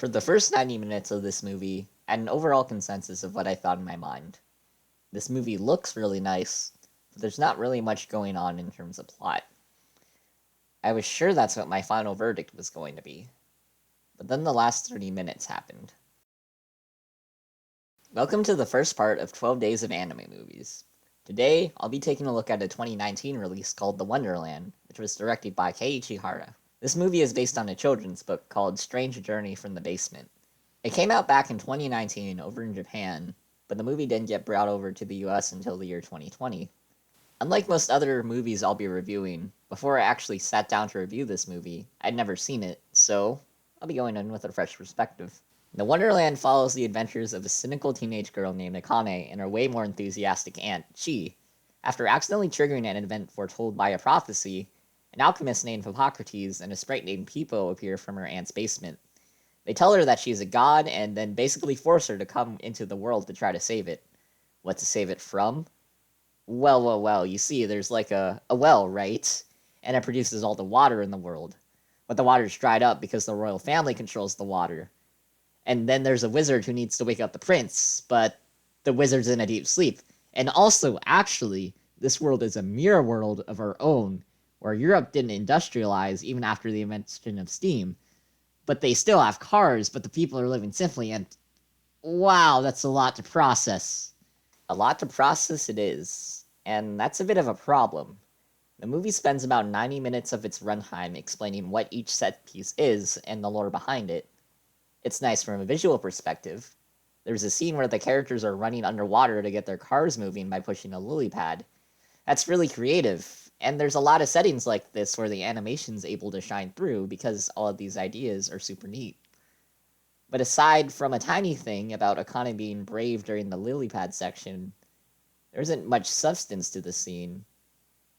For the first 90 minutes of this movie, I had an overall consensus of what I thought in my mind. This movie looks really nice, but there's not really much going on in terms of plot. I was sure that's what my final verdict was going to be. But then the last 30 minutes happened. Welcome to the first part of 12 Days of Anime Movies. Today, I'll be taking a look at a 2019 release called The Wonderland, which was directed by Keiichi Hara. This movie is based on a children's book called Strange Journey from the Basement. It came out back in 2019 over in Japan, but the movie didn't get brought over to the US until the year 2020. Unlike most other movies I'll be reviewing, before I actually sat down to review this movie, I'd never seen it, so I'll be going in with a fresh perspective. The Wonderland follows the adventures of a cynical teenage girl named Akane and her way more enthusiastic aunt, Chi. After accidentally triggering an event foretold by a prophecy, an alchemist named Hippocrates and a sprite named Peepo appear from her aunt's basement. They tell her that she is a god and then basically force her to come into the world to try to save it. What to save it from? Well, you see, there's like a well, right? And it produces all the water in the world. But the water's dried up because the royal family controls the water. And then there's a wizard who needs to wake up the prince, but the wizard's in a deep sleep. And also, actually, this world is a mirror world of our own, where Europe didn't industrialize even after the invention of steam. But they still have cars, but the people are living simply, and wow, that's a lot to process. A lot to process it is, and that's a bit of a problem. The movie spends about 90 minutes of its runtime explaining what each set piece is and the lore behind it. It's nice from a visual perspective. There's a scene where the characters are running underwater to get their cars moving by pushing a lily pad. That's really creative, and there's a lot of settings like this where the animation's able to shine through because all of these ideas are super neat. But aside from a tiny thing about Akane being brave during the lily pad section, there isn't much substance to the scene.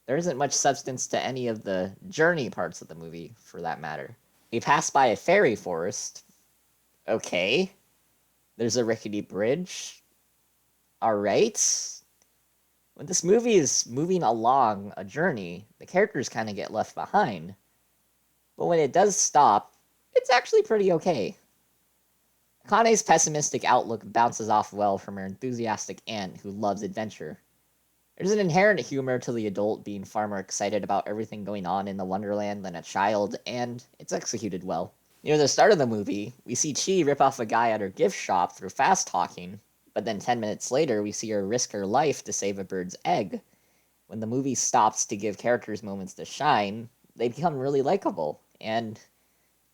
There isn't much substance to any of the journey parts of the movie, for that matter. We pass by a fairy forest. Okay. There's a rickety bridge. Alright. When this movie is moving along a journey, the characters kind of get left behind. But when it does stop, it's actually pretty okay. Akane's pessimistic outlook bounces off well from her enthusiastic aunt who loves adventure. There's an inherent humor to the adult being far more excited about everything going on in the Wonderland than a child, and it's executed well. Near the start of the movie, we see Chi rip off a guy at her gift shop through fast talking, but then 10 minutes later we see her risk her life to save a bird's egg. When the movie stops to give characters moments to shine, they become really likable, and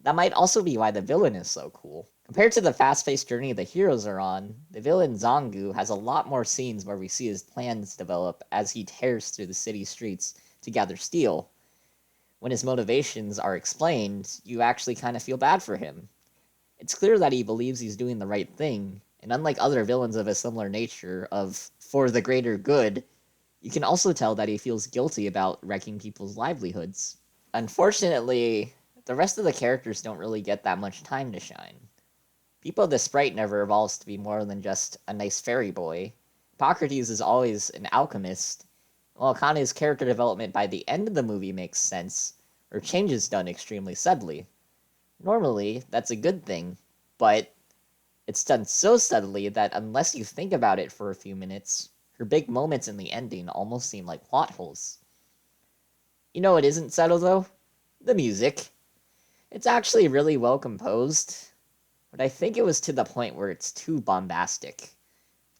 that might also be why the villain is so cool. Compared to the fast-paced journey the heroes are on, the villain Zangu has a lot more scenes where we see his plans develop as he tears through the city streets to gather steel. When his motivations are explained, you actually kind of feel bad for him. It's clear that he believes he's doing the right thing, and unlike other villains of a similar nature, of for the greater good, you can also tell that he feels guilty about wrecking people's livelihoods. Unfortunately, the rest of the characters don't really get that much time to shine. Peepo the Sprite never evolves to be more than just a nice fairy boy. Hippocrates is always an alchemist, while Akane's character development by the end of the movie makes sense, her change is done extremely subtly. Normally, that's a good thing, but it's done so subtly that unless you think about it for a few minutes, her big moments in the ending almost seem like plot holes. You know what isn't subtle, though? The music. It's actually really well composed, but I think it was to the point where it's too bombastic.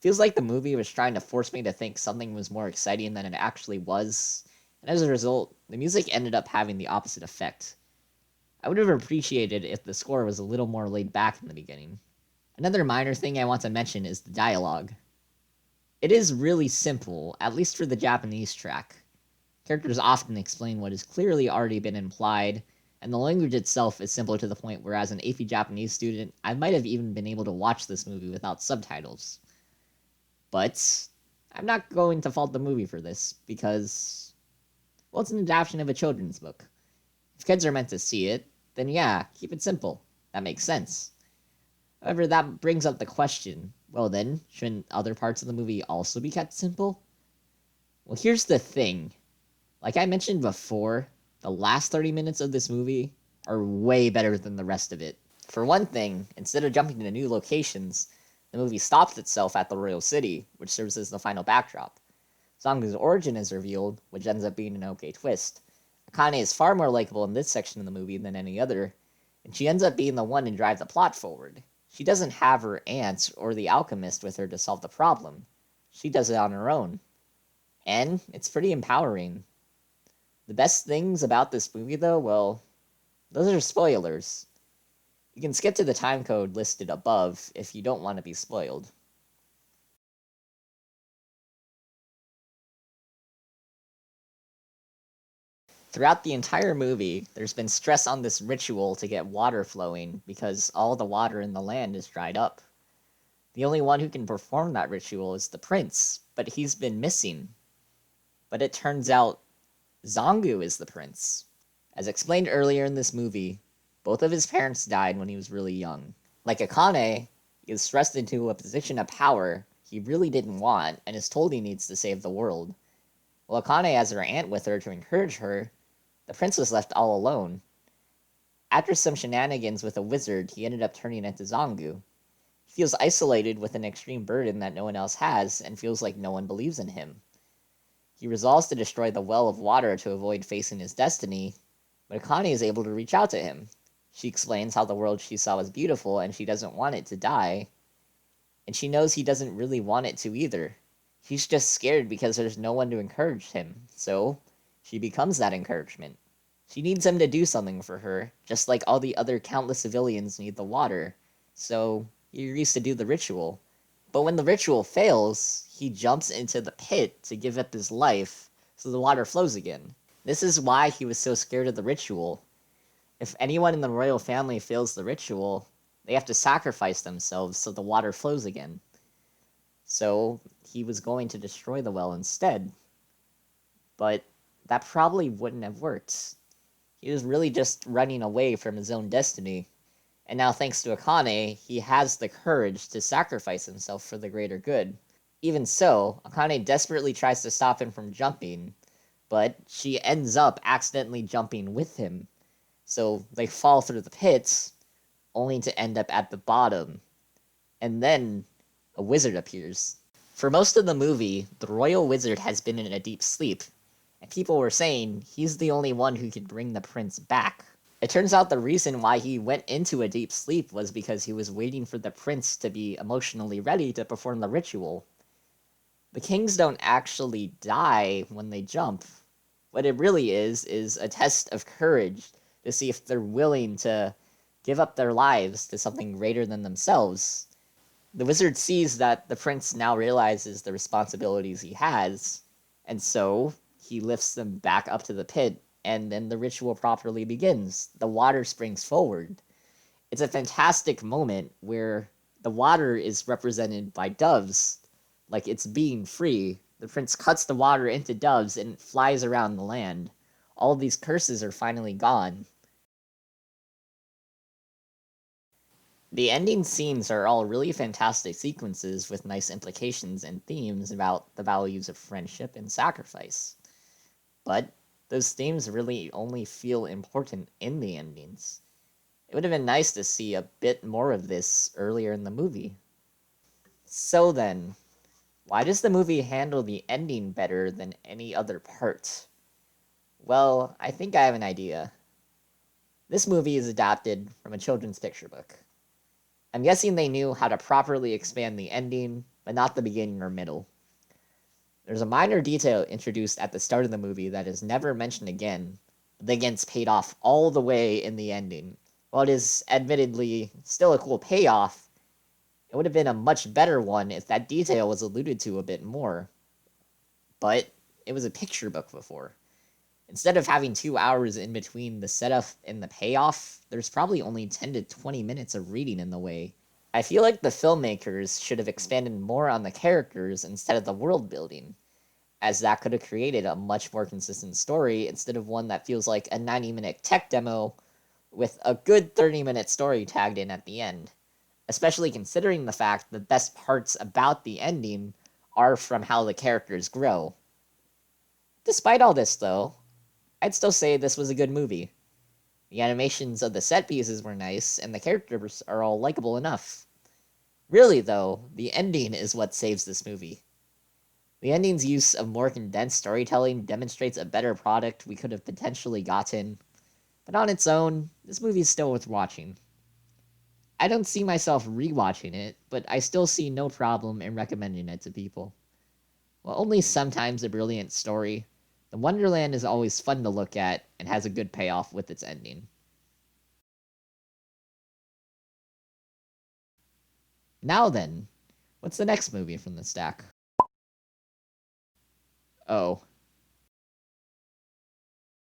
Feels like the movie was trying to force me to think something was more exciting than it actually was, and as a result, the music ended up having the opposite effect. I would have appreciated if the score was a little more laid back in the beginning. Another minor thing I want to mention is the dialogue. It is really simple, at least for the Japanese track. Characters often explain what has clearly already been implied, and the language itself is simple to the point where as an AP Japanese student, I might have even been able to watch this movie without subtitles. But I'm not going to fault the movie for this, because, well, it's an adaptation of a children's book. If kids are meant to see it, then yeah, keep it simple. That makes sense. However, that brings up the question, well then, shouldn't other parts of the movie also be kept simple? Well, here's the thing. Like I mentioned before, the last 30 minutes of this movie are way better than the rest of it. For one thing, instead of jumping to new locations, the movie stops itself at the royal city, which serves as the final backdrop. Zangu's origin is revealed, which ends up being an okay twist. Akane is far more likable in this section of the movie than any other, and she ends up being the one to drive the plot forward. She doesn't have her aunt or the alchemist with her to solve the problem. She does it on her own. And it's pretty empowering. The best things about this movie, though, well, those are spoilers. You can skip to the time code listed above if you don't want to be spoiled. Throughout the entire movie, there's been stress on this ritual to get water flowing because all the water in the land is dried up. The only one who can perform that ritual is the prince, but he's been missing. But it turns out Zangu is the prince. As explained earlier in this movie, both of his parents died when he was really young. Like Akane, he is thrust into a position of power he really didn't want and is told he needs to save the world. While Akane has her aunt with her to encourage her, the prince was left all alone. After some shenanigans with a wizard, he ended up turning into Zangu. He feels isolated with an extreme burden that no one else has and feels like no one believes in him. He resolves to destroy the well of water to avoid facing his destiny, but Akane is able to reach out to him. She explains how the world she saw was beautiful and she doesn't want it to die, and she knows he doesn't really want it to either. He's just scared because there's no one to encourage him, so she becomes that encouragement. She needs him to do something for her, just like all the other countless civilians need the water, so he agrees to do the ritual. But when the ritual fails, he jumps into the pit to give up his life so the water flows again. This is why he was so scared of the ritual. If anyone in the royal family fails the ritual, they have to sacrifice themselves so the water flows again. So he was going to destroy the well instead. But that probably wouldn't have worked. He was really just running away from his own destiny. And now, thanks to Akane, he has the courage to sacrifice himself for the greater good. Even so, Akane desperately tries to stop him from jumping, but she ends up accidentally jumping with him. So they fall through the pits, only to end up at the bottom. And then a wizard appears. For most of the movie, the royal wizard has been in a deep sleep, and people were saying he's the only one who could bring the prince back. It turns out the reason why he went into a deep sleep was because he was waiting for the prince to be emotionally ready to perform the ritual. The kings don't actually die when they jump. What it really is a test of courage to see if they're willing to give up their lives to something greater than themselves. The wizard sees that the prince now realizes the responsibilities he has, and so he lifts them back up to the pit, and then the ritual properly begins. The water springs forward. It's a fantastic moment where the water is represented by doves, like it's being free. The prince cuts the water into doves and it flies around the land. All of these curses are finally gone. The ending scenes are all really fantastic sequences with nice implications and themes about the values of friendship and sacrifice. But those themes really only feel important in the endings. It would have been nice to see a bit more of this earlier in the movie. So then, why does the movie handle the ending better than any other part? Well, I think I have an idea. This movie is adapted from a children's picture book. I'm guessing they knew how to properly expand the ending, but not the beginning or middle. There's a minor detail introduced at the start of the movie that is never mentioned again, but then gets paid off all the way in the ending. While it is admittedly still a cool payoff, it would have been a much better one if that detail was alluded to a bit more. But it was a picture book before. Instead of having 2 hours in between the setup and the payoff, there's probably only 10 to 20 minutes of reading in the way. I feel like the filmmakers should have expanded more on the characters instead of the world building, as that could have created a much more consistent story instead of one that feels like a 90-minute tech demo with a good 30-minute story tagged in at the end, especially considering the fact the best parts about the ending are from how the characters grow. Despite all this, though, I'd still say this was a good movie. The animations of the set pieces were nice, and the characters are all likable enough. Really, though, the ending is what saves this movie. The ending's use of more condensed storytelling demonstrates a better product we could have potentially gotten, but on its own, this movie is still worth watching. I don't see myself rewatching it, but I still see no problem in recommending it to people. While only sometimes a brilliant story, The Wonderland is always fun to look at and has a good payoff with its ending. Now then, what's the next movie from the stack? Oh,